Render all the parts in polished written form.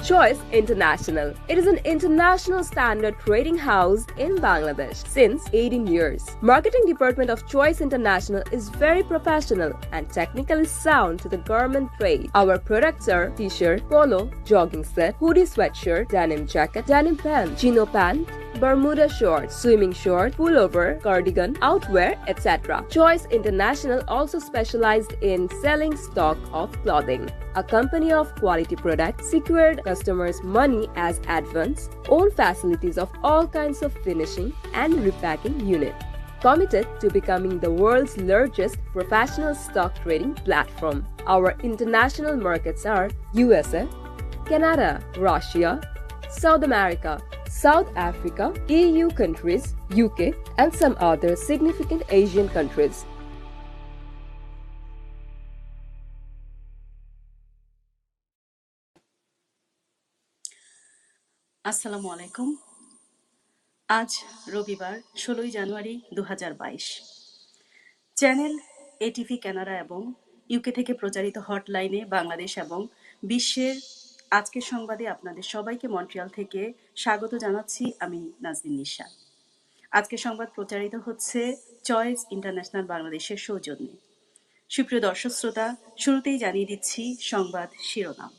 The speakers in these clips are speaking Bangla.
Choice International. It is an international standard trading house in Bangladesh since 18 years. Marketing department of Choice International is very professional and technically sound to the garment trade. Our products are t-shirt, polo, jogging set, hoodie sweatshirt, denim jacket, denim pant, chino pant, Bermuda shorts, swimming short, pullover, cardigan, outwear, etc. Choice International also specialized in selling stock of clothing. A company of quality products, secured customers' money as advance, own facilities of all kinds of finishing and repacking unit. Committed to becoming the world's largest professional stock trading platform. Our international markets are USA, Canada, Russia, South America, South Africa, EU countries, UK, and some other significant Asian countries. আসসালামু আলাইকুম। আজ রবিবার 16 জানুয়ারি 2022। চ্যানেল এটিভি কানাডা এবং ইউকে থেকে প্রচারিত হটলাইনে বাংলাদেশ এবং বিশ্বের আজকের সংবাদে আপনাদের সবাইকে মন্ট্রিয়াল থেকে স্বাগত জানাচ্ছি। আমি নাজনীন নিশা। আজকের সংবাদ প্রচারিত হচ্ছে চয়েস ইন্টারন্যাশনাল বাংলাদেশের সৌজন্যে। সুপ্রিয় দর্শক শ্রোতা, শুরুতেই জানিয়ে দিচ্ছি সংবাদ শিরোনাম।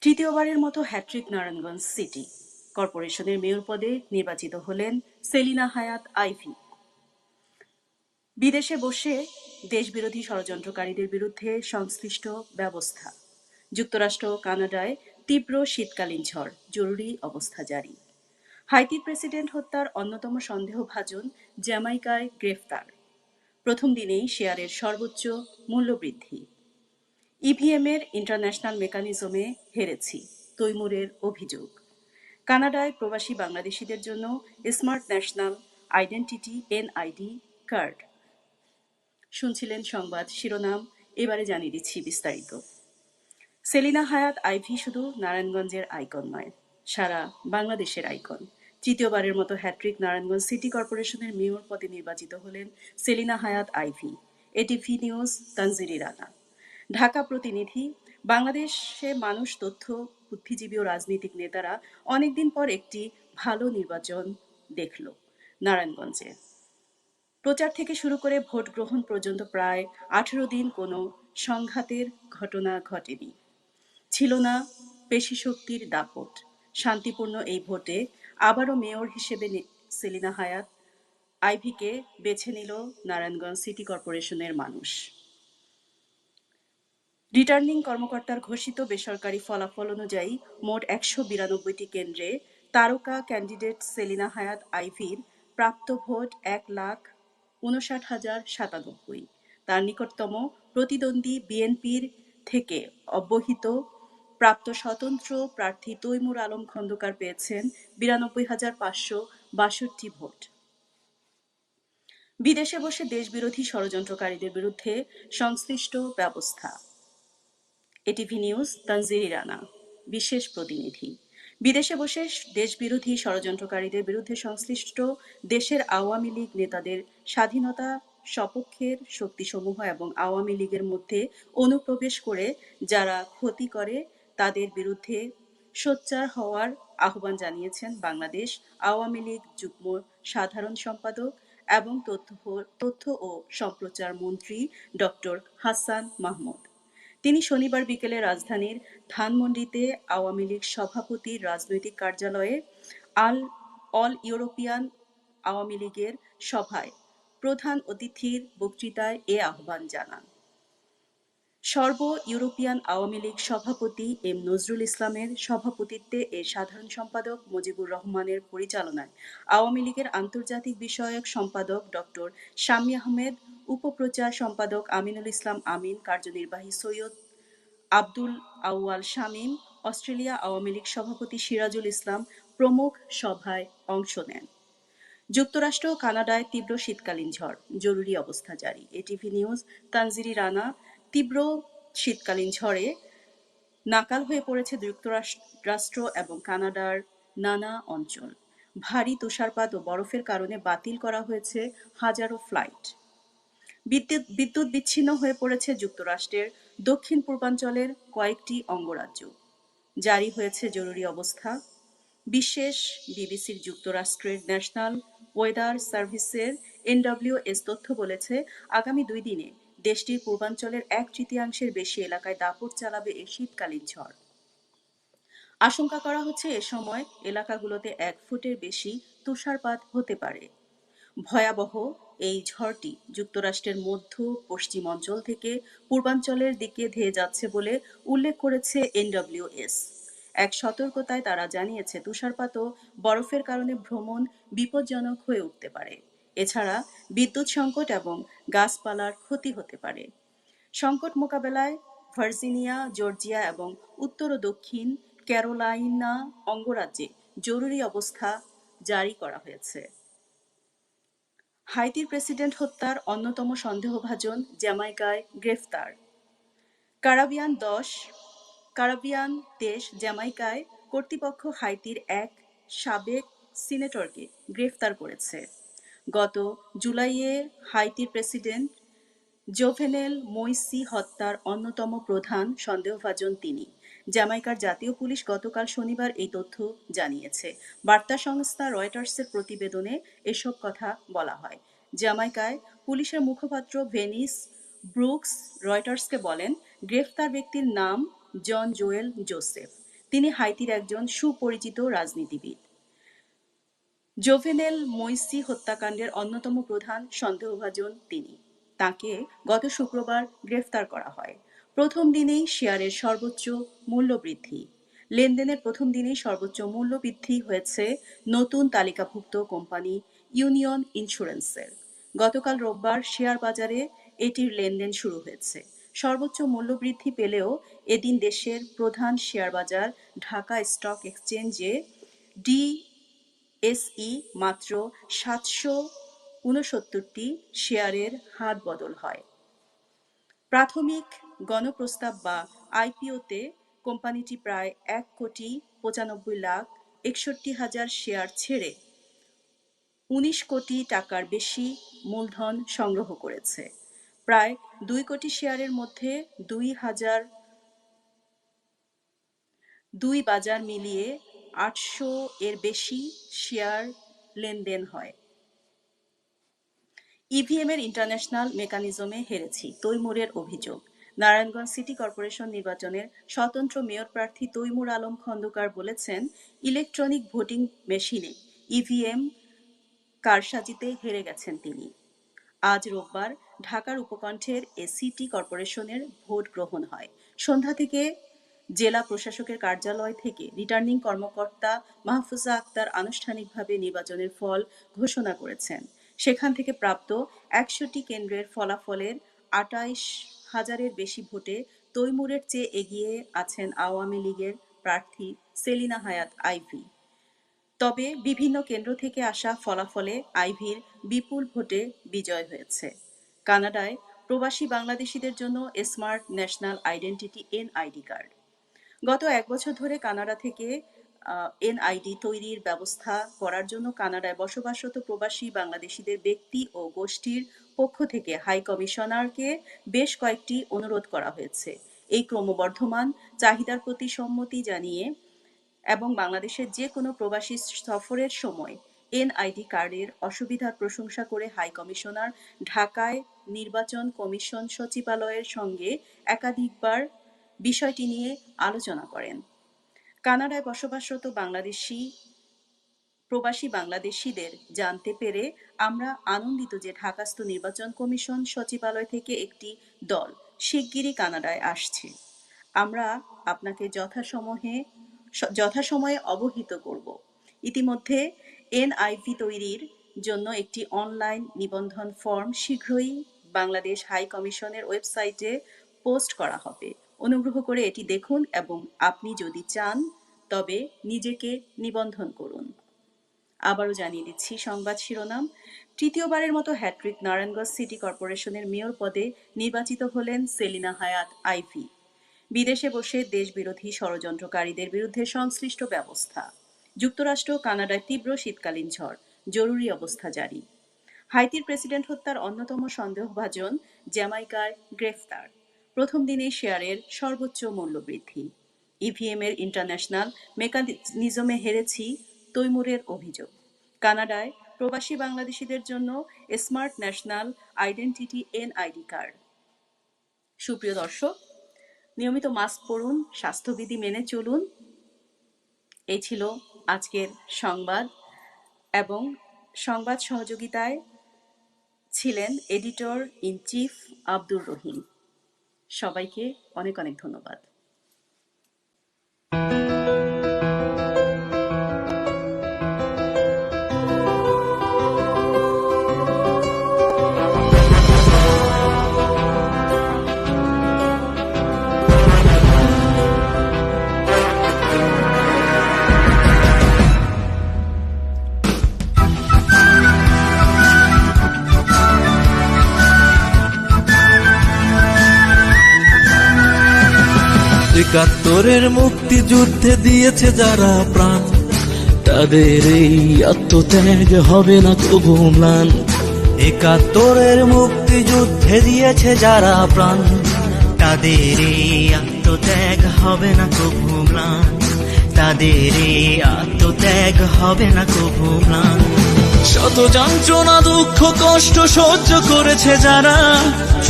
তৃতীয়বারের মতো হ্যাট্রিক নারায়ণগঞ্জ সিটি কর্পোরেশনের মেয়র পদে নির্বাচিত হলেন সেলিনা হায়াৎ আইভি। বিদেশে বসে দেশবিরোধী ষড়যন্ত্রকারীদের বিরুদ্ধে সংশ্লিষ্ট ব্যবস্থা। যুক্তরাষ্ট্র ও কানাডায় তীব্র শীতকালীন ঝড়, জরুরি অবস্থা জারি। হাইতির প্রেসিডেন্ট হত্যার অন্যতম সন্দেহভাজন জ্যামাইকায় গ্রেফতার। প্রথম দিনেই শেয়ারের সর্বোচ্চ মূল্যবৃদ্ধি। ইভিএমের ইন্টারন্যাশনাল মেকানিজমে হেরেছি, তৈমুরের অভিযোগ। কানাডায় প্রবাসী বাংলাদেশিদের জন্য smart national identity NID card. শুনছিলেন সংবাদ শিরোনাম, এবারে জানিয়ে দিচ্ছি বিস্তারিত। সেলিনা হায়াৎ আইভি শুধু নারায়ণগঞ্জের আইকন নয়, সারা বাংলাদেশের আইকন। তৃতীয়বারের মতো হ্যাট্রিক নারায়ণগঞ্জ সিটি কর্পোরেশনের মেয়র পদে নির্বাচিত হলেন সেলিনা হায়াৎ আইভি। ATV news, Tanjiri Rana. ঢাকা প্রতিনিধি। বাংলাদেশে মানুষ, তথ্য, বুদ্ধিজীবী ও রাজনৈতিক নেতারা অনেকদিন পর একটি ভালো নির্বাচন দেখল নারায়ণগঞ্জে। প্রচার থেকে শুরু করে ভোট গ্রহণ পর্যন্ত প্রায় 18 দিন কোনো সংঘাতের ঘটনা ঘটেনি। ছিল না পেশিশক্তির দাপট। শান্তিপূর্ণ এই ভোটে আবারও মেয়র হিসেবে সেলিনা হায়াৎ আইভিকে বেছে নিল নারায়ণগঞ্জ সিটি কর্পোরেশনের মানুষ। রিটার্নিং কর্মকর্তার ঘোষিত বেসরকারি ফলাফল অনুযায়ী মোট 192টি কেন্দ্রে তারকা ক্যান্ডিডেট সেলিনা হায়াৎ আইভির প্রাপ্ত ভোট 1,59,097। তার নিকটতম প্রতিদ্বন্দ্বী বিএনপির থেকে অব্যাহতি প্রাপ্ত স্বতন্ত্র প্রার্থী তৈমুর আলম খন্দকার পেয়েছেন 92,562 ভোট। বিদেশে বসে দেশবিরোধী ষড়যন্ত্রকারীদের বিরুদ্ধে সংশ্লিষ্ট ব্যবস্থা। ATV news, Tanjiri Rana. বিশেষ প্রতিনিধি। বিদেশে বসে দেশবিরোধী ষড়যন্ত্রকারীদের বিরুদ্ধে সংশ্লিষ্ট দেশের আওয়ামী লীগ নেতাদের স্বাধীনতা সপক্ষের শক্তিসমূহ এবং আওয়ামী লীগের মধ্যে অনুপ্রবেশ করে যারা ক্ষতি করে তাদের বিরুদ্ধে সোচ্চার হওয়ার আহ্বান জানিয়েছেন বাংলাদেশ আওয়ামী লীগ যুগ্ম সাধারণ সম্পাদক এবং তথ্য ও সম্প্রচার মন্ত্রী ডক্টর হাসান মাহমুদ। তিনি শনিবার বিকেলে রাজধানীর ধানমন্ডিতে আওয়ামী লীগ সভাপতির রাজনৈতিক কার্যালয়ে অল ইউরোপিয়ান আওয়ামী লীগের সভায় প্রধান অতিথির বক্তৃতায় এ আহ্বান জানান। সর্ব ইউরোপিয়ান আওয়ামী লীগ সভাপতি এম নজরুল ইসলামের সভাপতিত্বে এর সাধারণ সম্পাদক মুজিবুর রহমানের পরিচালনায় আওয়ামী লীগের আন্তর্জাতিক বিষয়ক সম্পাদক ডক্টর শামী আহমেদ, উপপ্রচার সম্পাদক আমিনুল ইসলাম আমিন, কার্যনির্বাহী সৈয়দ আব্দুল আউয়াল শামীম, অস্ট্রেলিয়া আওয়ামী লীগ সভাপতি সিরাজুল ইসলাম প্রমুখ সভায় অংশ নেন। যুক্তরাষ্ট্র ও কানাডায় তীব্র শীতকালীন ঝড়, জরুরি অবস্থা জারি। ATV news, Tanjiri Rana. তীব্র শীতকালীন ঝড়ে নাকাল হয়ে পড়েছে যুক্তরাষ্ট্র এবং কানাডার নানা অঞ্চল। ভারী তুষারপাত ও বরফের কারণে বাতিল করা হয়েছে হাজারো ফ্লাইট। বিদ্যুৎ বিচ্ছিন্ন হয়ে পড়েছে যুক্তরাষ্ট্রের দক্ষিণ পূর্বাঞ্চলের কয়েকটি অঙ্গরাজ্য। জারি হয়েছে জরুরি অবস্থা। বিশেষ বিবিসির যুক্তরাষ্ট্রের ন্যাশনাল ওয়েদার সার্ভিসের এনডব্লিউএস তথ্য বলেছে, আগামী 2 দিনে দেশটির পূর্বাঞ্চলের 1/3 বেশি এলাকায় দাপট চালাবে এই শীতকালীন ঝড়। আশঙ্কা করা হচ্ছে এ সময় এলাকাগুলোতে 1 ফুটের বেশি তুষারপাত হতে পারে। ভয়াবহ এই ঝড়টি যুক্তরাষ্ট্রের মধ্য পশ্চিম অঞ্চল থেকে পূর্বাঞ্চলের দিকে ধেয়ে যাচ্ছে বলে উল্লেখ করেছে এনডব্লিউএস। এক সতর্কতায় তারা জানিয়েছে, তুষারপাত ও বরফের কারণে ভ্রমণ বিপজ্জনক হয়ে উঠতে পারে। এছাড়া বিদ্যুৎ সংকট এবং গাছপালার ক্ষতি হতে পারে। সংকট মোকাবেলায় ভার্জিনিয়া, জর্জিয়া এবং উত্তর ও দক্ষিণ ক্যারোলাইনা অঙ্গরাজ্যে জরুরি অবস্থা জারি করা হয়েছে। হাইতির প্রেসিডেন্ট হত্যার অন্যতম সন্দেহভাজন জ্যামাইকায় গ্রেফতার। কারিবিয়ান দেশ জ্যামাইকায় কর্তৃপক্ষ হাইতির এক সাবেক সিনেটরকে গ্রেফতার করেছে। গত জুলাইয়ে হাইতির প্রেসিডেন্ট জোভেনেল মোইসি হত্যার অন্যতম প্রধান সন্দেহভাজন তিনি। জ্যামাইকার জাতীয় পুলিশ গতকাল শনিবার এই তথ্য জানিয়েছে। বার্তা সংস্থা রয়টার্সের প্রতিবেদনে এসব কথা বলা হয়। জ্যামাইকায় পুলিশের মুখপাত্র ভেনিস ব্রুকস রয়টার্সকে বলেন, গ্রেফতার ব্যক্তির নাম জন জোয়েল জোসেফ। তিনি হাইতির একজন সুপরিচিত রাজনীতিবিদ। জোভেনেল মোইসি হত্যাকাণ্ডের অন্যতম প্রধান সন্দেহভাজন তিনি। তাকে গত শুক্রবার গ্রেফতার করা হয়। প্রথম দিনেই শেয়ারের সর্বোচ্চ মূল্য বৃদ্ধি। লেনদেনের প্রথম দিনেই সর্বোচ্চ মূল্য বৃদ্ধি হয়েছে নতুন তালিকাভুক্ত কোম্পানি ইউনিয়ন ইন্স্যুরেন্সের। গতকাল রোববার শেয়ার বাজারে এটির লেনদেন শুরু হয়েছে। সর্বোচ্চ মূল্য বৃদ্ধি পেলেও এদিন দেশের প্রধান শেয়ার বাজার ঢাকা স্টক এক্সচেঞ্জে ডিএসই মাত্র 769টি শেয়ারের হাত বদল হয়। প্রাথমিক গণপ্রস্তাব বা আইপিওতে কোম্পানিটি প্রায় 1,95,61,000 শেয়ার ছেড়ে 19 কোটি টাকার বেশি মূলধন সংগ্রহ করেছে। প্রায় 2 কোটি শেয়ারের মধ্যে 2 বাজার মিলিয়ে 800 এর বেশি শেয়ার লেনদেন হয়। ইভিএমের ইন্টারন্যাশনাল মেকানিজমে হেরেছি, তৈমুরের অভিযোগ। নারায়ণগঞ্জ সিটি কর্পোরেশন নির্বাচনের স্বতন্ত্র মেয়র প্রার্থী তৈমুর আলম খন্দকার বলেছেন, ইলেকট্রনিক ভোটিং মেশিনে ইভিএম কারসাজিতে হেরে গেছেন তিনি। আজ রোববার ঢাকার উপকণ্ঠের সিটি কর্পোরেশনের ভোট গ্রহণ হয়। সন্ধ্যা থেকে জেলা প্রশাসকের কার্যালয় থেকে রিটার্নিং কর্মকর্তা মাহফুজা আক্তার আনুষ্ঠানিকভাবে নির্বাচনের ফল ঘোষণা করেছেন। সেখান থেকে প্রাপ্ত 100টি কেন্দ্রের ফলাফলের 28,000-এর বেশি ভোটে তৈমুরের চেয়ে এগিয়ে আছেন আওয়ামী লীগের প্রার্থী সেলিনা হায়াৎ আইভী। তবে বিভিন্ন কেন্দ্র থেকে আসা ফলাফলে আইভীর বিপুল ভোটে বিজয় হয়েছে। কানাডায় প্রবাসী বাংলাদেশিদের জন্য smart national identity NID card. গত 1 বছর ধরে কানাডা থেকে এনআইডি তৈরির ব্যবস্থা করার জন্য কানাডায় বসবাসরত প্রবাসী বাংলাদেশিদের ব্যক্তি ও গোষ্ঠীর পক্ষ থেকে হাই কমিশনারকে বেশ কয়েকটি অনুরোধ করা হয়েছে। এই ক্রমবর্ধমান চাহিদার প্রতি সম্মতি জানিয়ে এবং বাংলাদেশের যে কোনো প্রবাসী সফরের সময় এনআইডি কার্ডের অসুবিধার প্রশংসা করে হাই কমিশনার ঢাকায় নির্বাচন কমিশন সচিবালয়ের সঙ্গে একাধিকবার বিষয়টি নিয়ে আলোচনা করেন। কানাডায় বসবাসরত প্রবাসী বাংলাদেশিদের জানতে পেরে আমরা আনন্দিত যে ঢাকাস্থ নির্বাচন কমিশন সচিবালয় থেকে একটি দল শিগগিরই কানাডায় আসছে। আমরা আপনাকে যথাসময়ে অবহিত করব। ইতিমধ্যে এনআইভি তৈরির জন্য একটি অনলাইন নিবন্ধন ফর্ম শীঘ্রই বাংলাদেশ হাই কমিশনের ওয়েবসাইটে পোস্ট করা হবে। অনুগ্রহ করে এটি দেখুন এবং আপনি যদি চান তবে নিজেকে নিবন্ধন করুন। আবারও জানিয়ে দিচ্ছি সংবাদ শিরোনাম। তৃতীয়বারের মতো হ্যাট্রিক, নারায়ণগঞ্জ সিটি কর্পোরেশনের মেয়র পদে নির্বাচিত হলেন সেলিনা হায়াৎ আইভী। বিদেশে বসে দেশবিরোধী ষড়যন্ত্রকারীদের বিরুদ্ধে সংশ্লিষ্ট ব্যবস্থা। যুক্তরাষ্ট্র ও কানাডায় তীব্র শীতকালীন ঝড়, জরুরি অবস্থা জারি। হাইতির প্রেসিডেন্ট হত্যার অন্যতম সন্দেহভাজন জ্যামাইকায় গ্রেফতার। প্রথম দিনেই শেয়ারের সর্বোচ্চ মূল্য বৃদ্ধি। ইভিএম এর ইন্টারন্যাশনাল মেকানিজমে হেরেছি, তৈমুরের অভিযোগ। কানাডায় প্রবাসী বাংলাদেশিদের জন্য smart national identity NID card. সুপ্রিয় দর্শক, নিয়মিত মাস্ক পরুন, স্বাস্থ্যবিধি মেনে চলুন। এই ছিল আজকের সংবাদ, এবং সংবাদ সহযোগিতায় ছিলেন editor in chief Abdur Rahim. সবাইকে অনেক অনেক ধন্যবাদ। একাত্তরের মুক্তিযুদ্ধে দিয়েছে যারা প্রাণ, তাদের এই আত্মত্যাগ হবে না কবু ম্লান। একাত্তরের মুক্তিযুদ্ধে দিয়েছে যারা প্রাণ, তাদের এই আত্মত্যাগ হবে না কবু ম্লান। তাদের এই আত্মত্যাগ হবে না কবু ম্লান। শত যন্ত্রণা দুঃখ কষ্ট সহ্য করেছে যারা,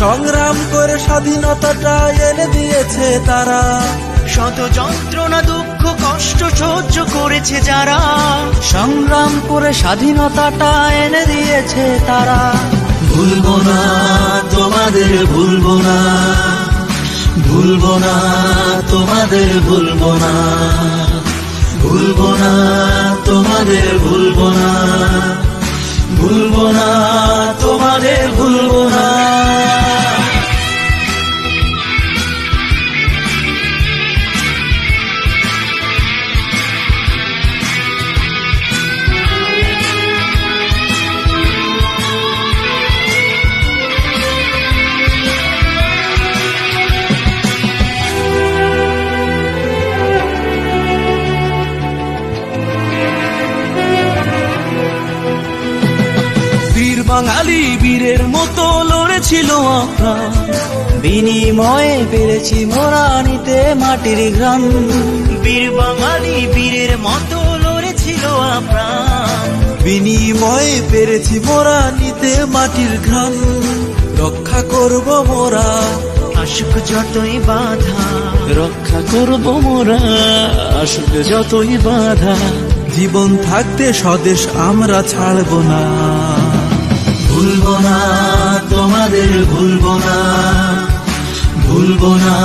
সংগ্রাম করে স্বাধীনতাটা এনে দিয়েছে তারা। শত যন্ত্রণা দুঃখ কষ্ট সহ্য করেছে যারা, সংগ্রাম করে স্বাধীনতাটা এনে দিয়েছে তারা। ভুলবো না তোমাদের, ভুলবো না, ভুলবো না তোমাদের, ভুলবো না, ভুলবো না তোমাদের, ভুলবো না, ভুলবো না তোমাদের, ভুলবো না। বাঙালি বীরের মতো লড়েছিল প্রাণ, বিনিময়ে পেরেছি মোরা নিতে মাটির ঘ্রাণ। বীর বাঙালি বীরের মতো লড়েছিল প্রাণ, বিনিময়ে পেরেছি মোরা নিতে মাটির ঘ্রাণ। রক্ষা করব মোরা আসুক যতই বাধা, রক্ষা করব মোরা আসুক যতই বাধা। জীবন থাকতে স্বদেশ আমরা ছাড়ব না। ভুলবো না তোমাদের, ভুলবো না, ভুলবো না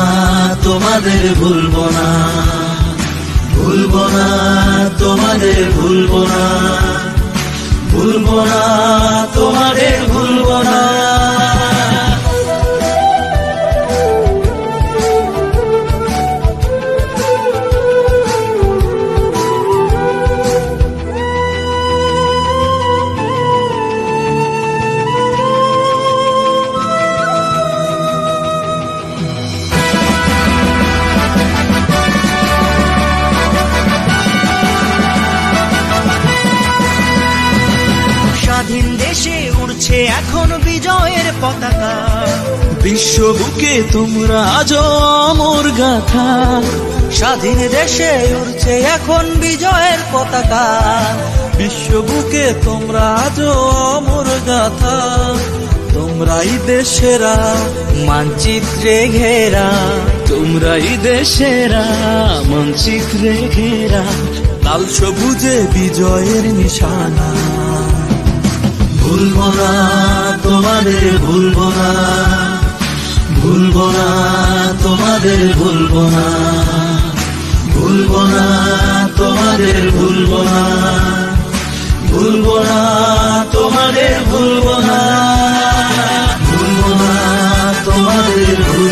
তোমাদের, ভুলবো না, ভুলবো না তোমাদের, ভুলবো না, ভুলবো না তোমাদের, ভুলবো না। স্বাধীন দেশে উড়ছে এখন বিজয়ের পতাকা, বিশ্ব বুকে তোমরা আজ অমর গাথা। স্বাধীন দেশে উড়ছে এখন বিজয়ের পতাকা, বিশ্ব বুকে তোমরা আজ অমর গাথা। তোমরাই দেশেরা মানচিত্রে ঘেরা, তোমরাই দেশেরা মানচিত্রে ঘেরা। লাল সবুজে বিজয়ের নিশানা। ভুলবো না তোমাদের, ভুলবো না, ভুলবো না তোমাদের, ভুলবো না, ভুলবো না তোমাদের, ভুলবো না, ভুলবো না তোমাদের, ভুলবো না, ভুলবো না তোমাদের, ভুলবো না।